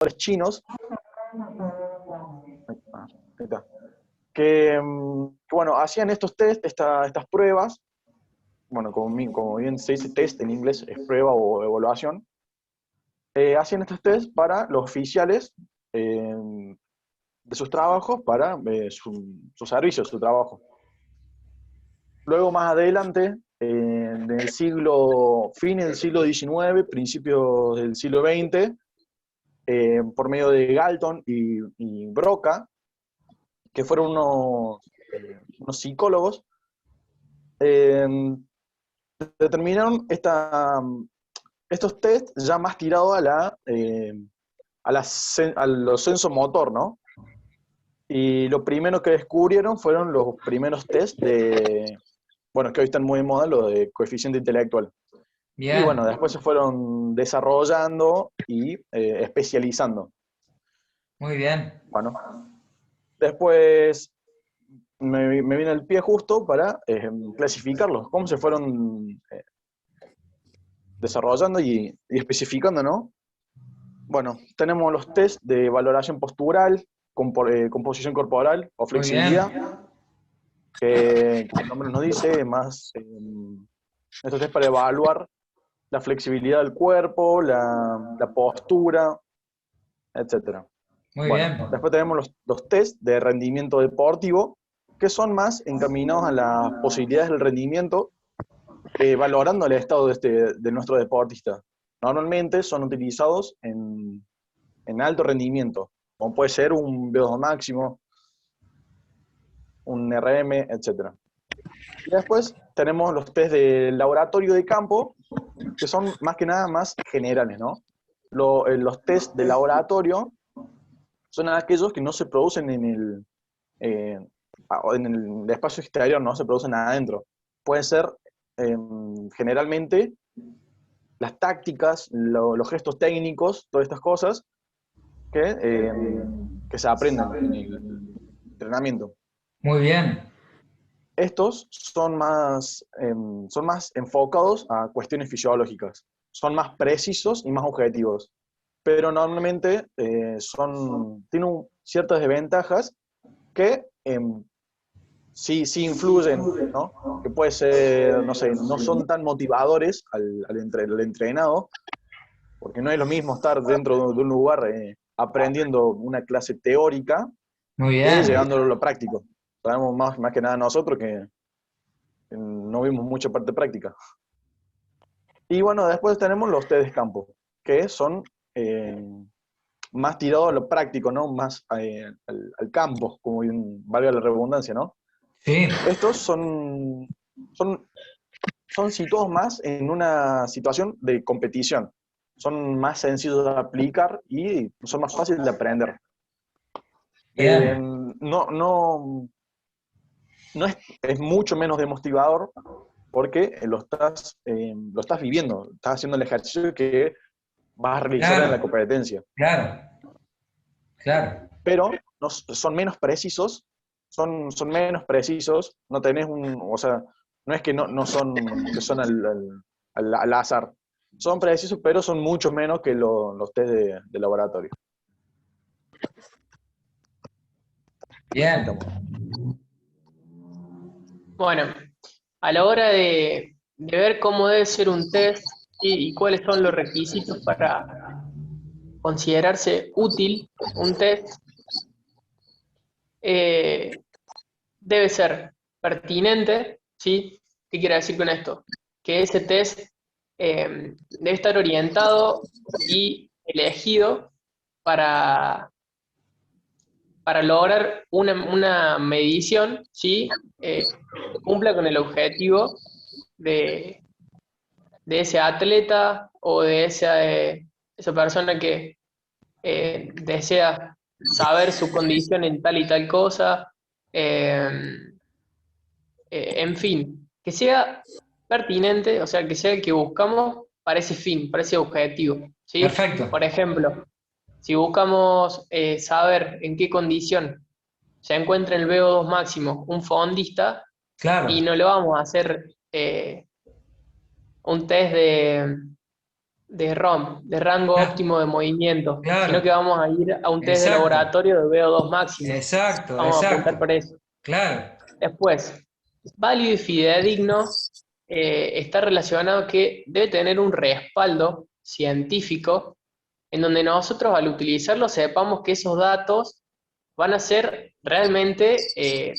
chinos, ahí está, que, bueno, hacían estos test, estas pruebas, bueno, como bien se dice test en inglés, es prueba o evaluación, hacían estos test para los oficiales de sus trabajos, para su servicio, su trabajo. Luego, más adelante, en el fin del siglo XIX, principios del siglo XX, por medio de Galton y Broca, que fueron unos psicólogos, eh, determinaron estos test ya más tirados a los senso motor, ¿no? Y lo primero que descubrieron fueron los primeros test bueno, que hoy están muy de moda, lo de coeficiente intelectual. Y bueno, Bien, después se fueron desarrollando y especializando. muy bien. Bueno, después me viene el pie justo para clasificarlos, cómo se fueron desarrollando y especificando, ¿no? Bueno, tenemos los test de valoración postural, composición corporal o Muy bien. flexibilidad, que como el nombre nos dice, más estos test para evaluar la flexibilidad del cuerpo, la postura, etcétera. Muy Bueno, bien. después tenemos los test de rendimiento deportivo, que son más encaminados a las posibilidades del rendimiento, valorando el estado de nuestro deportista. Normalmente son utilizados en alto rendimiento, como puede ser un VO2 máximo, un RM, etcétera. Y después tenemos los test de laboratorio de campo, que son más que nada más generales, ¿no? Los test de laboratorio son aquellos que no se producen eh, en el espacio exterior, no se producen adentro. Pueden ser generalmente las tácticas, los gestos técnicos, todas estas cosas que se aprenden en el entrenamiento. Muy bien. Estos son más enfocados a cuestiones fisiológicas, son más precisos y más objetivos, pero normalmente tienen ciertas desventajas que sí influyen, ¿no? Que puede ser, no sé, no son tan motivadores al entrenado, porque no es lo mismo estar dentro de un lugar aprendiendo una clase teórica Muy que bien. llegándolo a lo práctico. Sabemos más que nada nosotros que no vimos mucha parte práctica. Y bueno, después tenemos los test de campo, que son más tirados a lo práctico, ¿no? Más al campo, como valga la redundancia, ¿no? Sí. Estos son, son situados más en una situación de competición. Son más sencillos de aplicar y son más fáciles de aprender. Bien. No es mucho menos demotivador porque lo estás viviendo, estás haciendo el ejercicio que vas a realizar en la Claro, competencia. claro, claro. Pero no, son menos precisos, son menos precisos, no tenés o sea, no es que no son, que son al azar. Son precisos, pero son mucho menos que los test de laboratorio. Ahí Bien. estamos. Bueno, a la hora de ver cómo debe ser un test y cuáles son los requisitos para considerarse útil un test, eh, debe ser pertinente, ¿sí? ¿Qué quiere decir con esto? Que ese test debe estar orientado y elegido para, para lograr una medición, ¿sí? Que cumpla con el objetivo de, de ese atleta o de esa persona que desea saber su condición en tal y tal cosa, eh, en fin, que sea pertinente, o sea, que sea el que buscamos para ese fin, para ese objetivo, ¿sí? Perfecto. Por ejemplo, si buscamos saber en qué condición se encuentra el VO2 máximo un fondista, y Claro. no le vamos a hacer un test de ROM, de rango Claro, óptimo de movimiento, sino que claro, vamos a ir a un test de exacto, laboratorio de VO2 máximo. exacto, Vamos a apuntar exacto. para eso. Claro, Después, válido y fidedigno está relacionado que debe tener un respaldo científico en donde nosotros al utilizarlo sepamos que esos datos van a ser realmente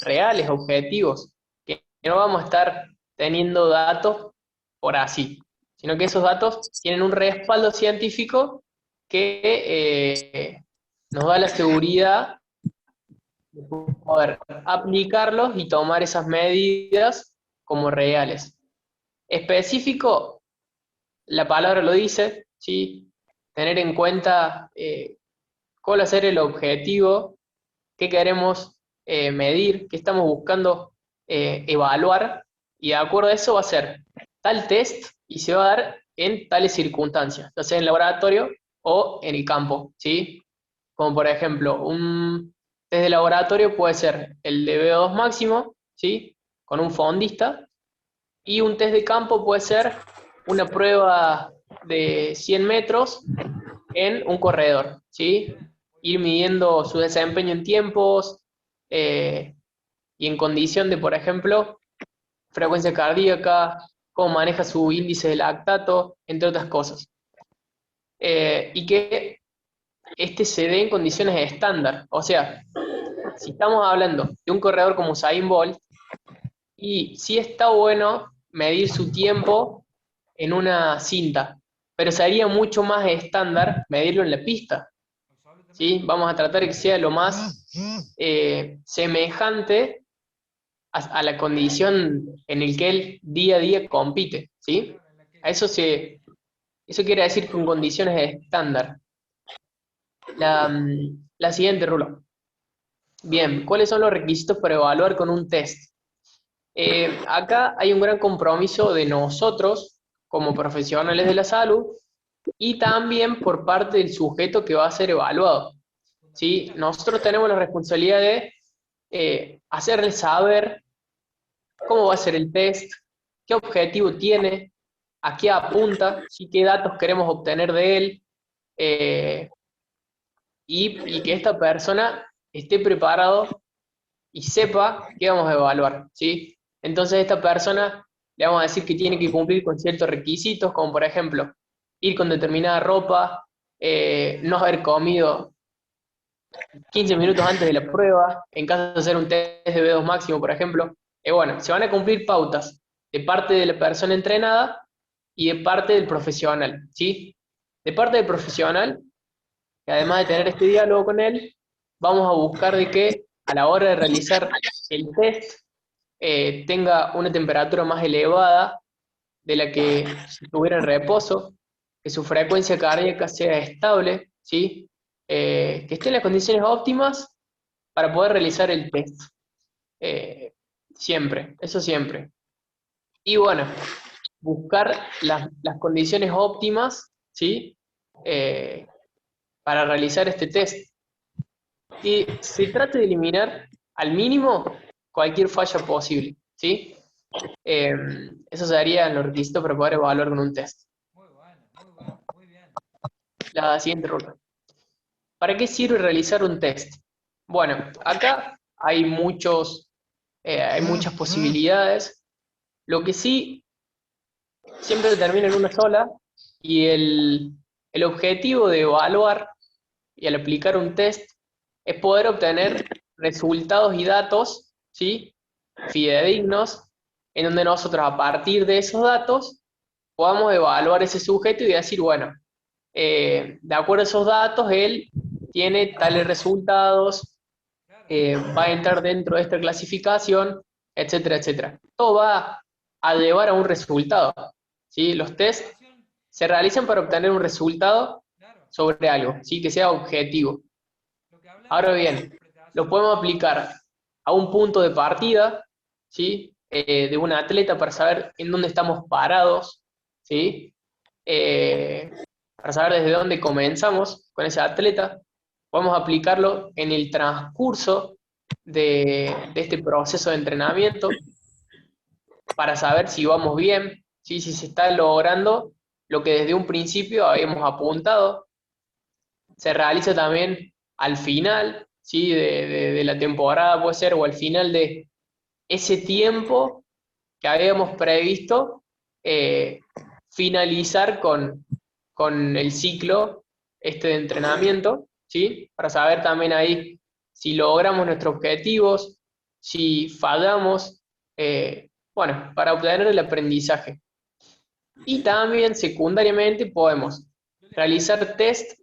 reales, objetivos, que no vamos a estar teniendo datos por así, sino que esos datos tienen un respaldo científico que nos da la seguridad de poder aplicarlos y tomar esas medidas como reales. Específico, la palabra lo dice, ¿sí? Tener en cuenta cuál va a ser el objetivo, qué queremos medir, qué estamos buscando evaluar, y de acuerdo a eso va a ser tal test y se va a dar en tales circunstancias, ya sea en el laboratorio o en el campo, ¿sí? Como por ejemplo, un test de laboratorio puede ser el de VO2 máximo, ¿sí? Con un fondista, y un test de campo puede ser una prueba de 100 metros en un corredor, ¿sí? Ir midiendo su desempeño en tiempos y en condición de, por ejemplo, frecuencia cardíaca, cómo maneja su índice de lactato, entre otras cosas. Y que este se dé en condiciones estándar. O sea, si estamos hablando de un corredor como Usain Bolt, y sí está bueno medir su tiempo en una cinta, pero sería mucho más estándar medirlo en la pista. ¿Sí? Vamos a tratar de que sea lo más semejante a la condición en el que él día a día compite, ¿sí? A eso eso quiere decir con condiciones estándar. La siguiente, Rulo. Bien, ¿cuáles son los requisitos para evaluar con un test? Acá hay un gran compromiso de nosotros como profesionales de la salud y también por parte del sujeto que va a ser evaluado. ¿Sí? Nosotros tenemos la responsabilidad de hacerle saber cómo va a ser el test, qué objetivo tiene, a qué apunta, ¿sí? Qué datos queremos obtener de él, eh, y que esta persona esté preparado y sepa qué vamos a evaluar, ¿sí? Entonces esta persona le vamos a decir que tiene que cumplir con ciertos requisitos, como por ejemplo, ir con determinada ropa, no haber comido 15 minutos antes de la prueba, en caso de hacer un test de B2 máximo, por ejemplo. Bueno, se van a cumplir pautas de parte de la persona entrenada y de parte del profesional, ¿sí? De parte del profesional, que además de tener este diálogo con él, vamos a buscar de que a la hora de realizar el test tenga una temperatura más elevada de la que si estuviera en reposo, que su frecuencia cardíaca sea estable, ¿sí? Que esté en las condiciones óptimas para poder realizar el test. Siempre, eso siempre. Y bueno, buscar las condiciones óptimas, ¿sí? Eh, para realizar este test. Y se trata de eliminar al mínimo cualquier falla posible, ¿sí? Eh, Eso sería los requisitos para poder evaluar con un test. muy bueno, muy bueno, muy bien. La siguiente ruta. ¿Para qué sirve realizar un test? Bueno, acá hay muchas posibilidades. Lo que sí, siempre termina en una sola, y el objetivo de evaluar y al aplicar un test es poder obtener resultados y datos, ¿sí? Fidedignos, en donde nosotros a partir de esos datos podamos evaluar ese sujeto y decir, bueno, de acuerdo a esos datos, él tiene tales resultados, va a entrar dentro de esta clasificación, etcétera, etcétera. Todo va a llevar a un resultado, ¿sí? Los tests se realizan para obtener un resultado sobre algo, ¿sí? Que sea objetivo. Ahora bien, lo podemos aplicar a un punto de partida, ¿sí? De un atleta para saber en dónde estamos parados, ¿sí? Eh, para saber desde dónde comenzamos con ese atleta. Podemos aplicarlo en el transcurso de este proceso de entrenamiento para saber si vamos bien, ¿sí? Si se está logrando lo que desde un principio habíamos apuntado. Se realiza también al final, ¿sí? de la temporada, puede ser, o al final de ese tiempo que habíamos previsto, eh, finalizar con el ciclo este de entrenamiento, ¿sí? Para saber también ahí si logramos nuestros objetivos, si fallamos, bueno, para obtener el aprendizaje. Y también secundariamente podemos realizar test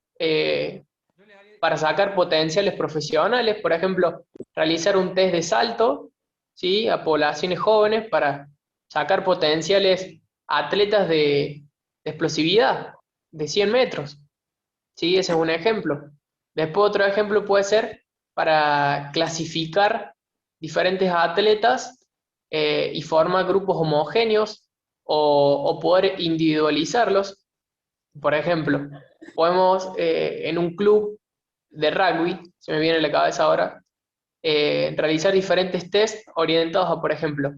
para sacar potenciales profesionales, por ejemplo, realizar un test de salto, ¿sí? A poblaciones jóvenes para sacar potenciales atletas de explosividad de 100 metros, ¿sí? Ese es un ejemplo. Después otro ejemplo puede ser para clasificar diferentes atletas y formar grupos homogéneos o poder individualizarlos. Por ejemplo, podemos en un club de rugby, se me viene a la cabeza ahora, realizar diferentes tests orientados a, por ejemplo,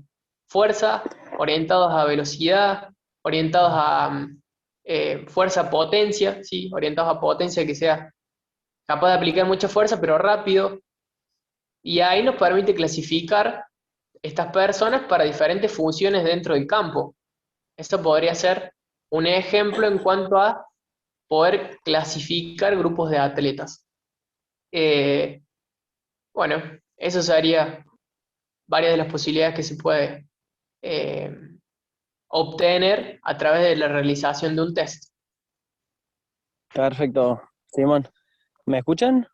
fuerza, orientados a velocidad, orientados a fuerza, potencia, ¿sí? Orientados a potencia que sea capaz de aplicar mucha fuerza, pero rápido. Y ahí nos permite clasificar estas personas para diferentes funciones dentro del campo. Eso podría ser un ejemplo en cuanto a poder clasificar grupos de atletas. Eh, bueno, eso sería varias de las posibilidades que se puede eh, obtener a través de la realización de un test. Perfecto, Simón. ¿Me escuchan?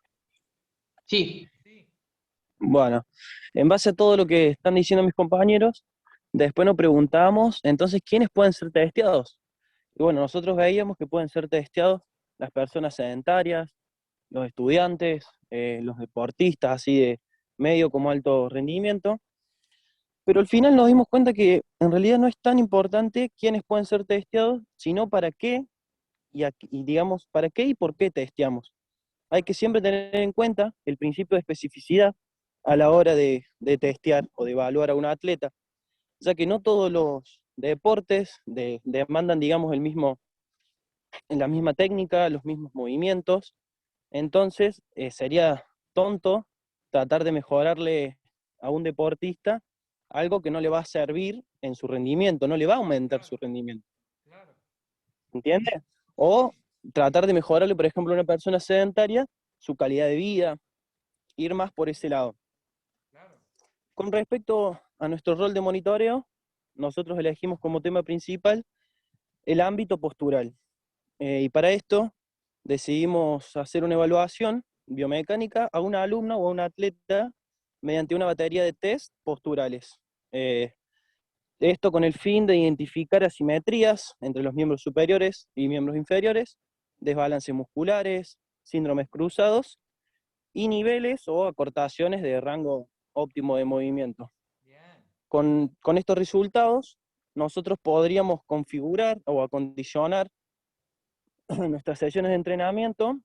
Sí, Sí. Bueno, en base a todo lo que están diciendo mis compañeros, después nos preguntamos, entonces, ¿quiénes pueden ser testeados? Y bueno, nosotros veíamos que pueden ser testeados las personas sedentarias, los estudiantes, los deportistas, así de medio como alto rendimiento, pero al final nos dimos cuenta que en realidad no es tan importante quiénes pueden ser testeados, sino para qué y digamos, para qué y por qué testeamos. Hay que siempre tener en cuenta el principio de especificidad a la hora de testear o de evaluar a un atleta, ya que no todos los deportes demandan, digamos, la misma técnica, los mismos movimientos. Entonces, sería tonto tratar de mejorarle a un deportista algo que no le va a servir en su rendimiento, no le va a aumentar su rendimiento. Claro. ¿Entiendes? O tratar de mejorarle, por ejemplo, a una persona sedentaria su calidad de vida, ir más por ese lado. Claro. Con respecto a nuestro rol de monitoreo, nosotros elegimos como tema principal el ámbito postural. Y para esto decidimos hacer una evaluación biomecánica a una alumna o a un atleta mediante una batería de test posturales. Esto con el fin de identificar asimetrías entre los miembros superiores y miembros inferiores, desbalances musculares, síndromes cruzados y niveles o acortaciones de rango óptimo de movimiento. Bien. Con estos resultados, nosotros podríamos configurar o acondicionar nuestras sesiones de entrenamiento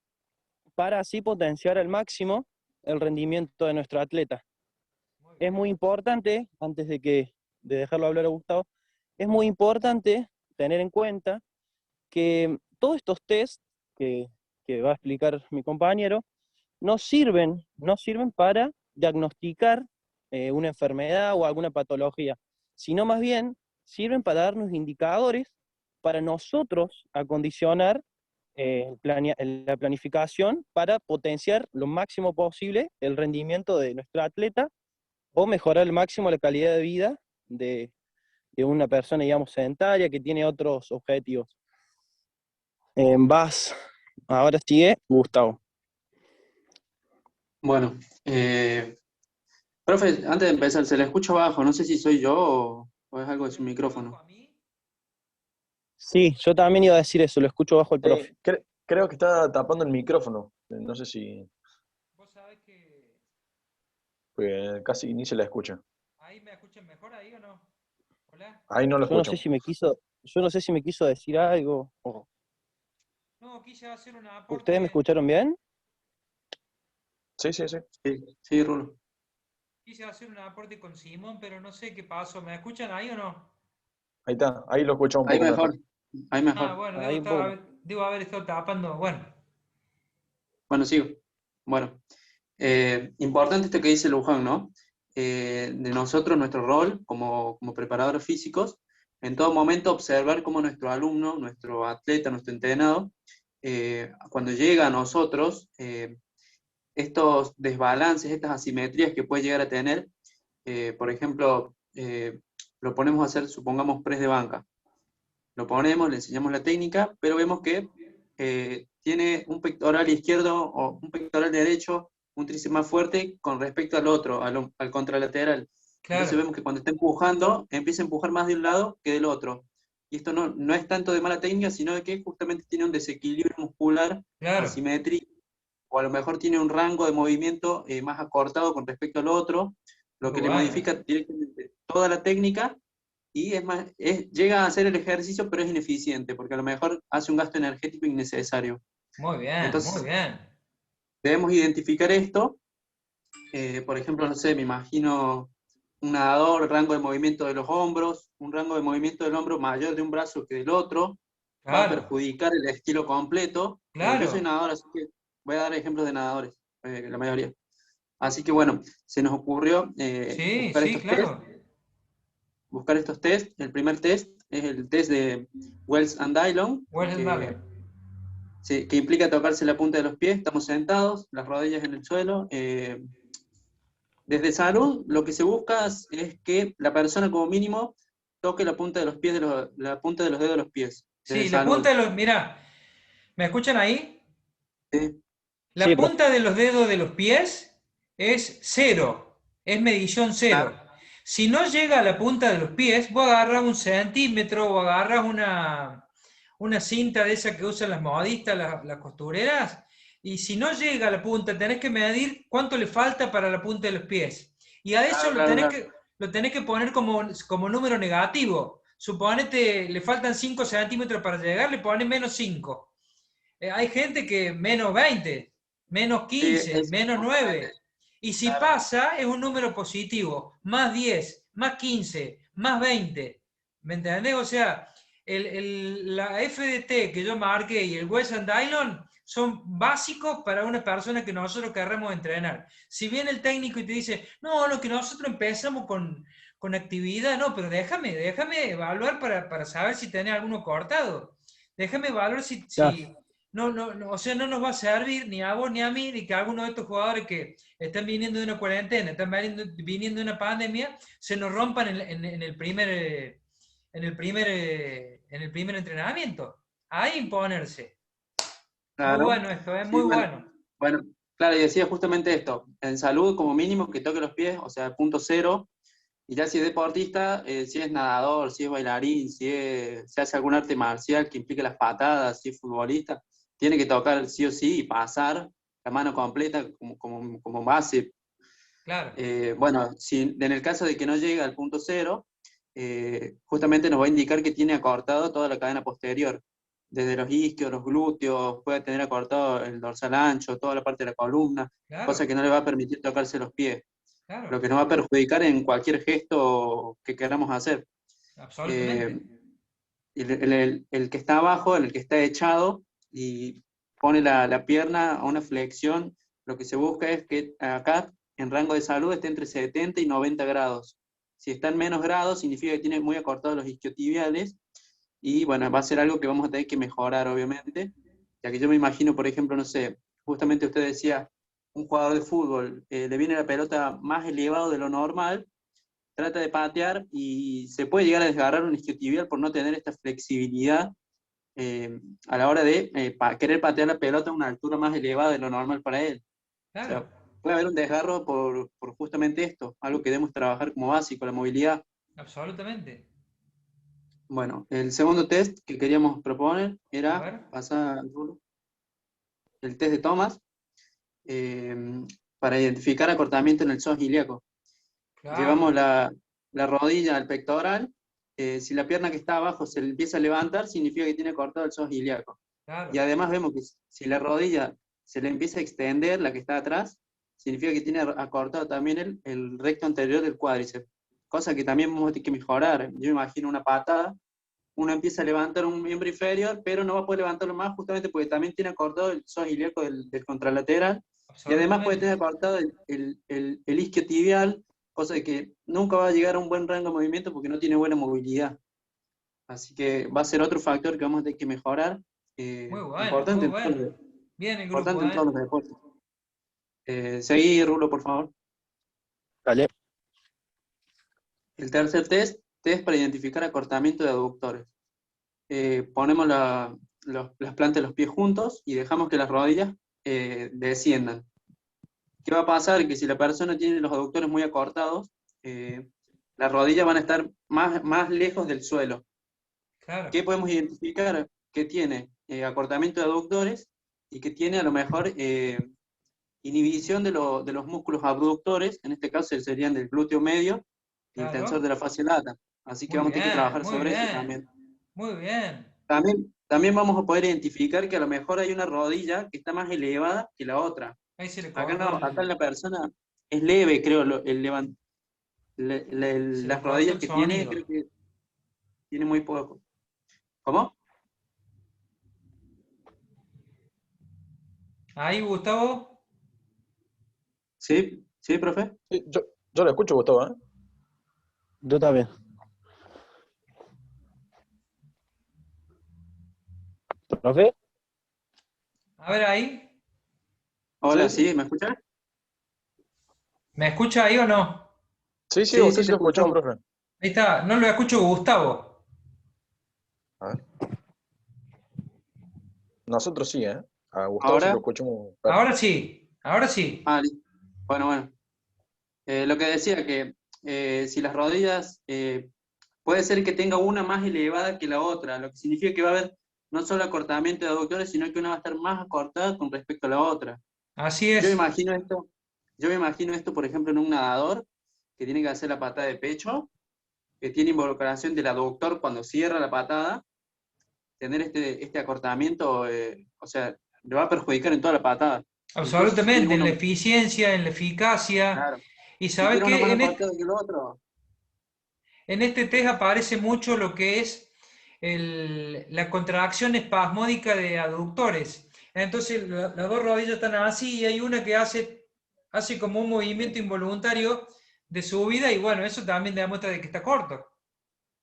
para así potenciar al máximo el rendimiento de nuestro atleta. Muy Es bien. muy importante, antes de dejarlo hablar a Gustavo, es muy importante tener en cuenta que todos estos tests que va a explicar mi compañero no sirven para diagnosticar una enfermedad o alguna patología, sino más bien sirven para darnos indicadores para nosotros acondicionar la planificación para potenciar lo máximo posible el rendimiento de nuestro atleta o mejorar al máximo la calidad de vida de, de una persona, digamos, sedentaria que tiene otros objetivos. Ahora sigue Gustavo. Bueno, profe, antes de empezar, se le escucha bajo, no sé si soy yo o es algo de su ¿Me escucha bajo micrófono. a mí? Sí, yo también iba a decir eso, lo escucho bajo el profe. Creo que está tapando el micrófono. No sé si Vos sabés que porque casi ni se la escucha. ahí me escuchan mejor ahí o no. Hola. Ahí no lo Yo no sé escucho. si me quiso, yo no sé si me quiso decir algo. No, quise hacer un ¿Ustedes me aporte. escucharon bien? Sí, sí, sí. Sí, sí, Rulo. Quise hacer un aporte con Simón, pero no sé qué pasó. ¿Me escuchan ahí o no? Ahí está. Ahí lo escucho un Ahí poco mejor. mejor. Ahí Ah, mejor. bueno, Ahí un poco. debo haber estado tapando. Bueno, Bueno, sigo. Bueno, importante esto que dice Luján, ¿no? De nosotros, nuestro rol como preparadores físicos, en todo momento observar cómo nuestro alumno, nuestro atleta, nuestro entrenado, cuando llega a nosotros, estos desbalances, estas asimetrías que puede llegar a tener, por ejemplo, lo ponemos a hacer, supongamos, press de banca. Lo ponemos, le enseñamos la técnica, pero vemos que tiene un pectoral izquierdo o un pectoral derecho, un tríceps más fuerte con respecto al otro, al contralateral. Entonces claro. vemos que cuando está empujando, empieza a empujar más de un lado que del otro. Y esto no es tanto de mala técnica, sino de que justamente tiene un desequilibrio muscular, Claro, asimétrico, o a lo mejor tiene un rango de movimiento más acortado con respecto al otro, lo muy que le bueno. modifica directamente toda la técnica y es más, llega a hacer el ejercicio, pero es ineficiente, porque a lo mejor hace un gasto energético innecesario. Muy bien, muy Entonces, bien. debemos identificar esto. Por ejemplo, no sé, me imagino un nadador, rango de movimiento de los hombros, un rango de movimiento del hombro mayor de un brazo que del otro, va a Claro, perjudicar el estilo completo. Yo soy claro. nadador, así que voy a dar ejemplos de nadadores, la mayoría. Así que bueno, se nos ocurrió Sí, sí, claro. buscar estos test. El primer test es el test de Wells and Dillon, Well que, done. que implica tocarse la punta de los pies. Estamos sentados, las rodillas en el suelo. Desde salud, lo que se busca es que la persona como mínimo toque la punta de los pies, la punta de los dedos de los pies. Desde Sí, la punta salud. de los, mirá, ¿me escuchan ahí? ¿Sí? La Sí, profe. punta de los dedos de los pies es cero, es medición cero. Claro, Si no llega a la punta de los pies, vos agarras un centímetro o agarras una cinta de esa que usan las modistas, las costureras, y si no llega a la punta, tenés que medir cuánto le falta para la punta de los pies. Y a eso claro, claro, claro. lo tenés que poner como número negativo. Suponete, le faltan 5 centímetros para llegar, le pones menos 5. Hay gente que menos 20, menos Sí, 15, es menos justamente 9. Y si claro. pasa, es un número positivo. Más 10, más 15, más 20. ¿Me entendés? O sea, la FDT que yo marqué y el West and Dylon son básicos para una persona que nosotros querramos entrenar. Si viene el técnico y te dice, no, lo que nosotros empezamos con actividad, no, pero déjame evaluar para saber si tenés alguno cortado. Déjame evaluar Ya, si o sea, no nos va a servir ni a vos ni a mí, ni que alguno de estos jugadores que están viniendo de una cuarentena, están viniendo de una pandemia, se nos rompan en el primer, en el primer entrenamiento. Ahí imponerse. Muy Claro. bueno esto, es Sí, muy bueno, bueno. bueno, claro, y decía justamente esto. En salud, como mínimo, que toque los pies, o sea, punto cero. Y ya si es deportista, si es nadador, si es bailarín, si hace algún arte marcial que implique las patadas, si es futbolista, tiene que tocar sí o sí y pasar la mano completa como base. Claro, Bueno, si en el caso de que no llegue al punto cero, justamente nos va a indicar que tiene acortado toda la cadena posterior, desde los isquios, los glúteos, puede tener acortado el dorsal ancho, toda la parte de la columna, cosa claro, que no le va a permitir tocarse los pies, lo claro, que nos va a perjudicar en cualquier gesto que queramos hacer. Eh, absolutamente. el que está abajo, el que está echado y pone la pierna a una flexión, lo que se busca es que acá en rango de salud esté entre 70 y 90 grados. Si está en menos grados, significa que tiene muy acortados los isquiotibiales y bueno, va a ser algo que vamos a tener que mejorar, obviamente, ya que yo me imagino, por ejemplo, no sé, justamente usted decía, un jugador de fútbol, le viene la pelota más elevado de lo normal, trata de patear y se puede llegar a desgarrar un isquiotibial por no tener esta flexibilidad a la hora de querer patear la pelota a una altura más elevada de lo normal para él. O Claro, sea, puede haber un desgarro por justamente esto, algo que debemos trabajar como básico, la movilidad. absolutamente. Bueno, el segundo test que queríamos proponer A era ver, pasar el test de Thomas eh, para identificar acortamiento en el psoas ilíaco. Llevamos claro, la rodilla al pectoral. Si la pierna que está abajo se le empieza a levantar, significa que tiene cortado el psoas ilíaco. Y claro, además vemos que si la rodilla se le empieza a extender, la que está atrás, significa que tiene acortado también el recto anterior del cuádriceps. Cosa que también vamos a tener que mejorar. Yo me imagino una patada, uno empieza a levantar un miembro inferior, pero no va a poder levantarlo más justamente porque también tiene acortado el psoas ilíaco del contralateral, y además puede tener acortado el isquiotibial, cosa de que nunca va a llegar a un buen rango de movimiento porque no tiene buena movilidad. Así que va a ser otro factor que vamos a tener que mejorar. Muy bueno, Importante, muy bueno. Bien el grupo, importante en todos los deportes. Seguí, Rulo, por favor. Dale. El tercer test para identificar acortamiento de aductores. Ponemos las plantas de los pies juntos y dejamos que las rodillas desciendan. ¿Qué va a pasar? Que si la persona tiene los aductores muy acortados, las rodillas van a estar más lejos del suelo. Claro. ¿Qué podemos identificar? Que tiene acortamiento de aductores y que tiene a lo mejor inhibición de los músculos abductores, en este caso serían del glúteo medio y el Claro. tensor de la fascia lata. Así que Muy vamos a tener que trabajar muy sobre eso bien. también. Muy bien. También vamos a poder identificar que a lo mejor hay una rodilla que está más elevada que la otra. Ahí se le Acá, cortó acá la persona es leve, creo, las rodillas que tiene, creo que tiene muy poco. ¿Cómo? Ahí, Gustavo. Sí, profe. Sí, yo lo escucho, Gustavo, ¿eh? Yo también. ¿Profe? A ver ahí. Hola, Sí. ¿sí? ¿Me escuchas? ¿Me escucha ahí o no? Sí, sí, Sí, usted sí, sí te lo escuchó, escuchamos. profe. Ahí está. No lo escucho, Gustavo. A ver. Nosotros sí, ¿eh? A Gustavo sí ¿Ahora? lo escuchamos. Ahora sí. Ahora sí. Ah, listo. Bueno. Lo que decía que si las rodillas, puede ser que tenga una más elevada que la otra, lo que significa que va a haber no solo acortamiento de aductores, sino que una va a estar más acortada con respecto a la otra. Así Yo me es. imagino esto, por ejemplo, en un nadador que tiene que hacer la patada de pecho, que tiene involucración del aductor cuando cierra la patada, tener este acortamiento, o sea, le va a perjudicar en toda la patada. Incluso si tiene Absolutamente. En uno, la eficiencia, en la eficacia. claro, Y si sabe tiene uno más que acortado que el otro, en este test aparece mucho lo que es la contracción espasmódica de aductores. Entonces las dos rodillas están así y hay una que hace como un movimiento involuntario de subida y bueno, eso también demuestra de que está corto.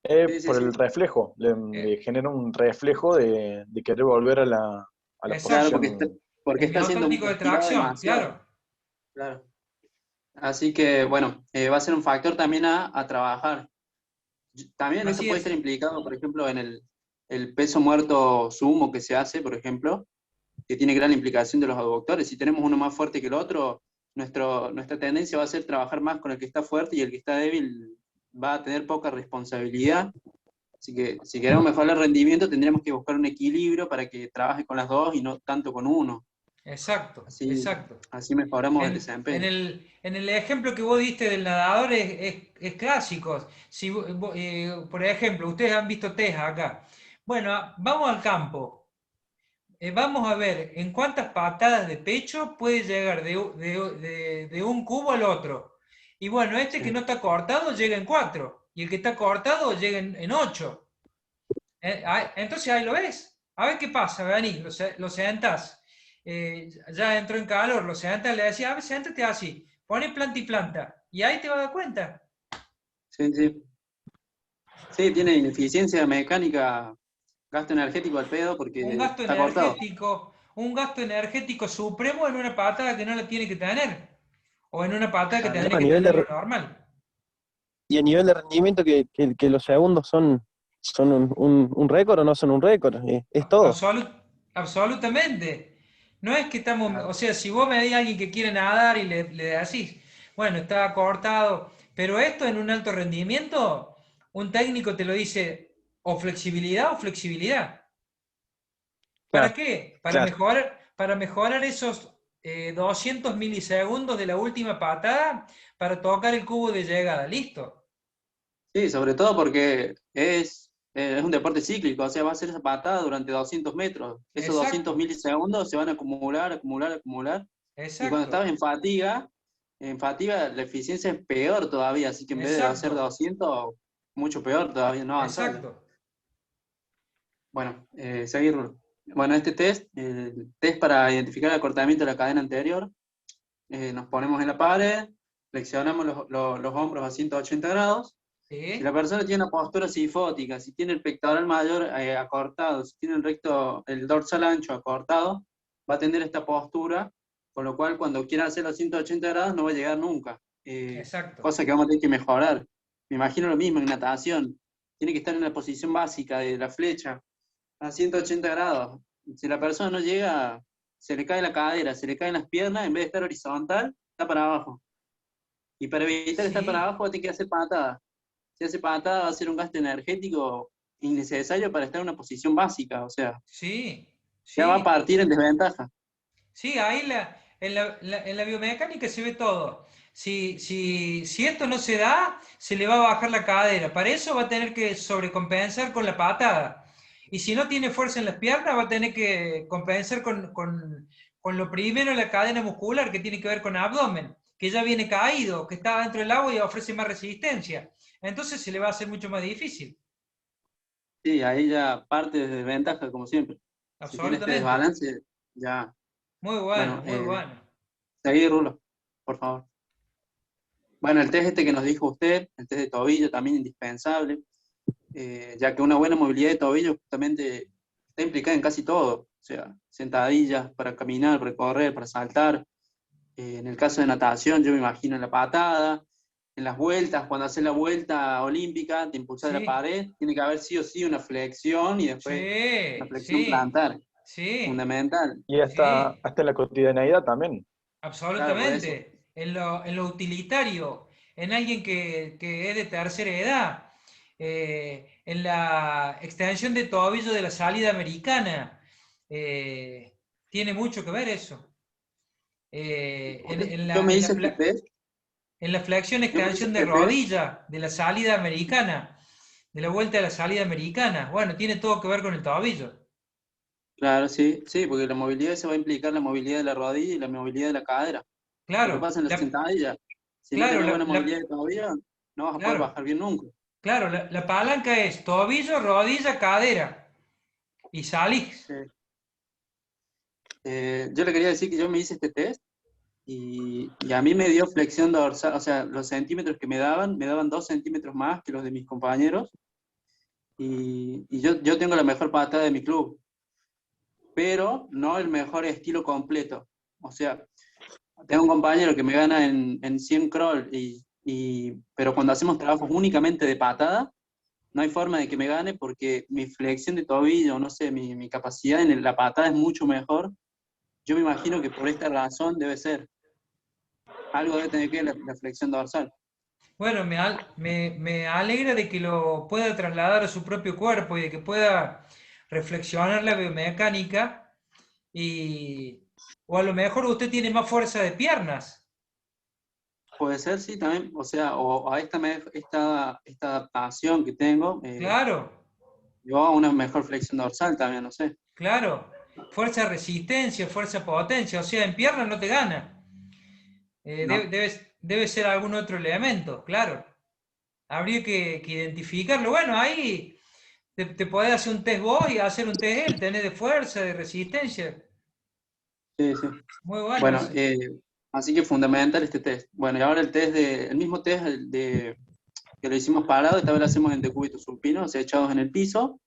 Por el sí. reflejo, le genera un reflejo de querer volver a la Claro, Exacto. posición. porque El está siendo miotónico de estirado tracción, demasiado. claro. Claro. Así que, bueno, va a ser un factor también a trabajar. También esto Así puede es. estar implicado, por ejemplo, en el peso muerto sumo que se hace, por ejemplo, que tiene gran implicación de los aductores. Si tenemos uno más fuerte que el otro, nuestra tendencia va a ser trabajar más con el que está fuerte y el que está débil va a tener poca responsabilidad. Así que si queremos mejorar el rendimiento, tendríamos que buscar un equilibrio para que trabaje con las dos y no tanto con uno. Exacto, Así, exacto. así mejoramos el En desempeño. el ejemplo que vos diste del nadador es clásico. Si, por ejemplo, ustedes han visto test acá. Bueno, vamos al campo. Vamos a ver en cuántas patadas de pecho puede llegar de un cubo al otro. Y bueno, este que Sí. no está cortado llega en 4. Y el que está cortado llega en 8. Entonces ahí lo ves. A ver qué pasa, vení, lo sentás. Ya entró en calor, lo sentas, le decía, a ver, siéntate así. Pone planta y planta. Y ahí te vas a dar cuenta. Sí. Sí, tiene ineficiencia mecánica, gasto energético al pedo Un porque gasto está cortado. energético, un gasto energético supremo en una patada que no la tiene que tener. O en una patada que Claro. tendría A que nivel tener de, lo normal. y a nivel de rendimiento que los segundos son un récord o no son un récord, es todo. Absolutamente. No es que estamos, Claro. o sea, si vos me decís a alguien que quiere nadar y le decís, bueno, está cortado, pero esto en un alto rendimiento, un técnico te lo dice o flexibilidad o flexibilidad. ¿Para Claro, qué? claro. Para mejorar esos 200 milisegundos de la última patada para tocar el cubo de llegada. Listo. Sí, sobre todo porque es un deporte cíclico, o sea, va a ser esa patada durante 200 metros. Esos 200 Exacto, milisegundos se van a acumular. Y cuando exacto, estás en fatiga la eficiencia es peor todavía, así que en vez de hacer exacto, 200, mucho peor todavía, no avanzable. exacto. Bueno, seguir. Bueno, este test, el test para identificar el acortamiento de la cadena anterior, nos ponemos en la pared, flexionamos los hombros a 180 grados. Si ¿Sí? la persona tiene una postura cifótica, si tiene el pectoral mayor acortado, si tiene el dorsal ancho acortado, va a tener esta postura, con lo cual cuando quiera hacer los 180 grados no va a llegar nunca. Exacto. Cosa que vamos a tener que mejorar. Me imagino lo mismo en natación. Tiene que estar en la posición básica de la flecha, a 180 grados. Si la persona no llega, se le cae la cadera, se le caen las piernas, en vez de estar horizontal, está para abajo. Y para evitar estar para Sí, abajo, va a tener que hacer patada. Si hace patada, va a ser un gasto energético innecesario para estar en una posición básica. O sea, sí, ya va a sí. partir en desventaja. Sí, ahí en la biomecánica se ve todo. Si esto no se da, se le va a bajar la cadera. Para eso va a tener que sobrecompensar con la patada. Y si no tiene fuerza en las piernas, va a tener que compensar con lo primero, la cadena muscular, que tiene que ver con abdomen, que ya viene caído, que está dentro del agua y ofrece más resistencia. Entonces se le va a hacer mucho más difícil. Sí, ahí ya parte de desventaja, como siempre. Si tiene este Absolutamente. desbalance, ya. Muy bueno, Bueno, muy bueno. seguí, Rulo, por favor. Bueno, el test este que nos dijo usted, el test de tobillo, también indispensable, ya que una buena movilidad de tobillo justamente está implicada en casi todo. O sea, sentadillas para caminar, para correr, para saltar. En el caso de natación, yo me imagino en la patada, en las vueltas, cuando haces la vuelta olímpica, te impulsas de la Sí, pared, tiene que haber sí o sí una flexión y después una sí, flexión sí, plantar, sí. fundamental. Y hasta, Sí, hasta en la cotidianeidad también. Claro, por eso. absolutamente. En lo utilitario, en alguien que es de tercera edad, en la extensión de tobillo de la salida americana, tiene mucho que ver eso. Yo me hice este test, En la flexión yo me hice extensión de este test, rodilla de la salida americana, de la vuelta de la salida americana, bueno, tiene todo que ver con el tobillo. claro, sí, sí, porque la movilidad se va a implicar la movilidad de la rodilla y la movilidad de la cadera. Lo que Claro, pasa en la sentadilla, si no claro, tenés buena movilidad de tobillo, no vas a poder claro. bajar bien nunca. Claro, la palanca es tobillo, rodilla, cadera. Y salís. Sí. Yo le quería decir que yo me hice este test y a mí me dio flexión dorsal, o sea, los centímetros que me daban 2 centímetros más que los de mis compañeros, y yo tengo la mejor patada de mi club, pero no el mejor estilo completo. O sea, tengo un compañero que me gana en 100 crawl, pero cuando hacemos trabajos únicamente de patada, no hay forma de que me gane porque mi flexión de tobillo, no sé, mi capacidad en la patada es mucho mejor. Yo me imagino que por esta razón debe ser. Algo debe tener que ver la flexión dorsal. Bueno, me alegra de que lo pueda trasladar a su propio cuerpo y de que pueda reflexionar la biomecánica y, o a lo mejor usted tiene más fuerza de piernas. Puede ser, sí, también, o sea, o a esta adaptación que tengo, Claro, llevó a una mejor flexión dorsal también, no sé. claro. Fuerza resistencia, fuerza potencia, o sea, en piernas no te gana. No, Debe ser algún otro elemento, claro. Habría que identificarlo. Bueno, ahí te podés hacer un test vos y hacer un test él, tenés de fuerza, de resistencia. sí, sí. Muy bueno Bueno, ese. así que fundamental este test. Bueno, y ahora el mismo test que lo hicimos parado, esta vez lo hacemos en decúbito supino, o sea, echados en el piso,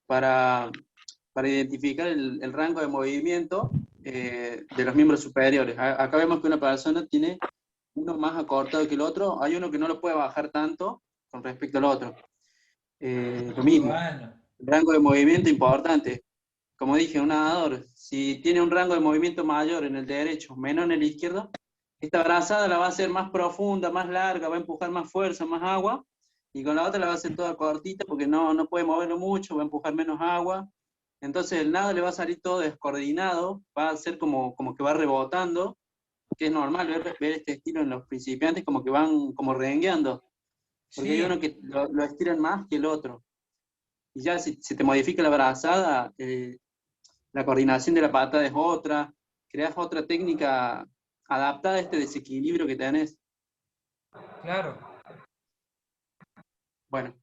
para, para identificar el rango de movimiento de los miembros superiores. Acá vemos que una persona tiene uno más acortado que el otro, hay uno que no lo puede bajar tanto con respecto al otro. Lo Muy mismo, bueno. el rango de movimiento importante. Como dije, un nadador, si tiene un rango de movimiento mayor en el derecho, menor en el izquierdo, esta brazada la va a hacer más profunda, más larga, va a empujar más fuerza, más agua, y con la otra la va a hacer toda cortita porque no puede moverlo mucho, va a empujar menos agua. Entonces el nado le va a salir todo descoordinado, va a ser como que va rebotando, que es normal ver este estilo en los principiantes, como que van como rengueando, porque hay uno Sí, que lo estiran más que el otro. Y ya si se te modifica la brazada, la coordinación de la patada es otra, creas otra técnica adaptada a este desequilibrio que tenés. claro. Bueno,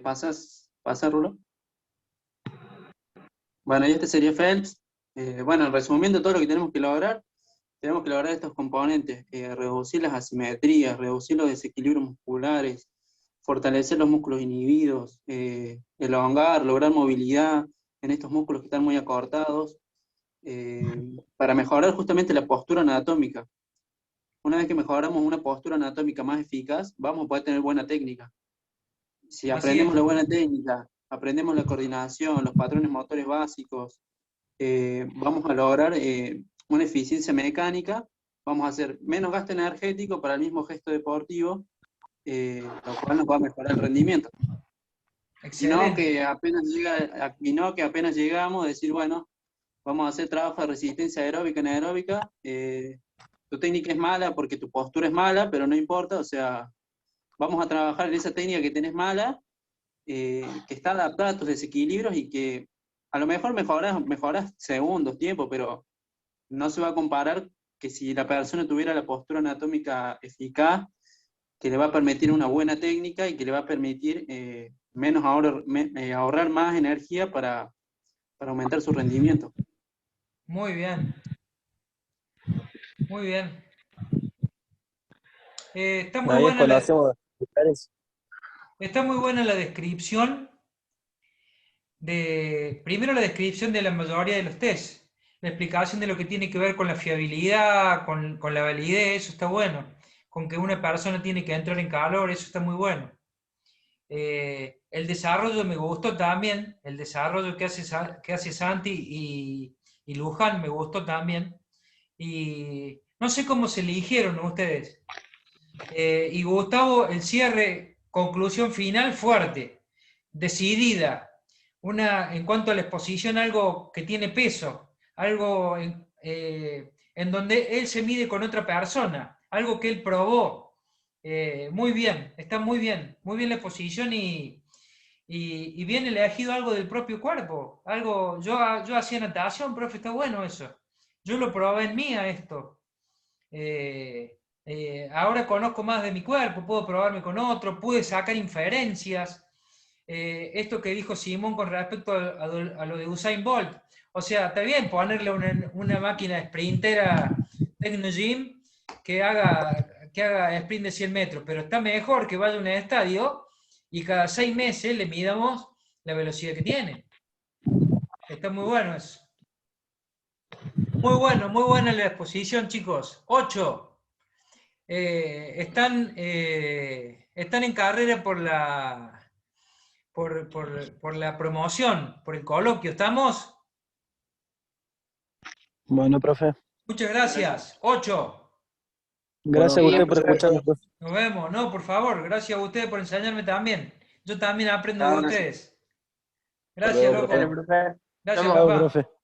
pasa Rulo. Bueno, y este sería Phelps. Bueno, resumiendo todo lo que tenemos que lograr estos componentes, reducir las asimetrías, reducir los desequilibrios musculares, fortalecer los músculos inhibidos, elongar, lograr movilidad en estos músculos que están muy acortados, para mejorar justamente la postura anatómica. Una vez que mejoramos una postura anatómica más eficaz, vamos a poder tener buena técnica. Si Así aprendemos es. la buena técnica, aprendemos la coordinación, los patrones motores básicos, vamos a lograr una eficiencia mecánica, vamos a hacer menos gasto energético para el mismo gesto deportivo, lo cual nos va a mejorar el rendimiento. Y no Excelente. que apenas llegamos a decir, bueno, vamos a hacer trabajo de resistencia aeróbica, anaeróbica, tu técnica es mala porque tu postura es mala, pero no importa, o sea, vamos a trabajar en esa técnica que tenés mala, que está adaptada a tus desequilibrios y que a lo mejor mejoras segundos, tiempo, pero no se va a comparar que si la persona tuviera la postura anatómica eficaz, que le va a permitir una buena técnica y que le va a permitir ahorrar más energía para aumentar su rendimiento. Muy bien. Muy bien. Está muy Ahí es buena cuando hacemos está muy buena la descripción primero la descripción de la mayoría de los test, la explicación de lo que tiene que ver con la fiabilidad, con la validez, eso está bueno, con que una persona tiene que entrar en calor, eso está muy bueno. El desarrollo me gustó también, el desarrollo que hace Santi y Luján me gustó también, y no sé cómo se eligieron ustedes. Y Gustavo, el cierre, conclusión final fuerte, decidida, en cuanto a la exposición, algo que tiene peso, algo en donde él se mide con otra persona, algo que él probó. Muy bien, está muy bien la exposición y bien elegido algo del propio cuerpo. Yo hacía natación, profe, está bueno eso. Yo lo probé en mí a esto. Ahora conozco más de mi cuerpo, puedo probarme con otro, pude sacar inferencias. Esto que dijo Simón con respecto a lo de Usain Bolt. O sea, está bien ponerle una máquina sprintera Technogym que haga sprint de 100 metros, pero está mejor que vaya a un estadio y cada 6 meses le midamos la velocidad que tiene. Está muy bueno eso. Muy buena la exposición, chicos. 8. Están en carrera por la promoción, por el coloquio. ¿Estamos? Bueno, profe. Muchas gracias. 8. Gracias a Bien, usted por profe. escucharnos, profe. Nos vemos. No, por favor. Gracias a ustedes por enseñarme también. Yo también aprendo de Chao, ustedes. Hasta Gracias, luego, loco. profe. Bueno, profe. Gracias, Nos Chao, papá. profe.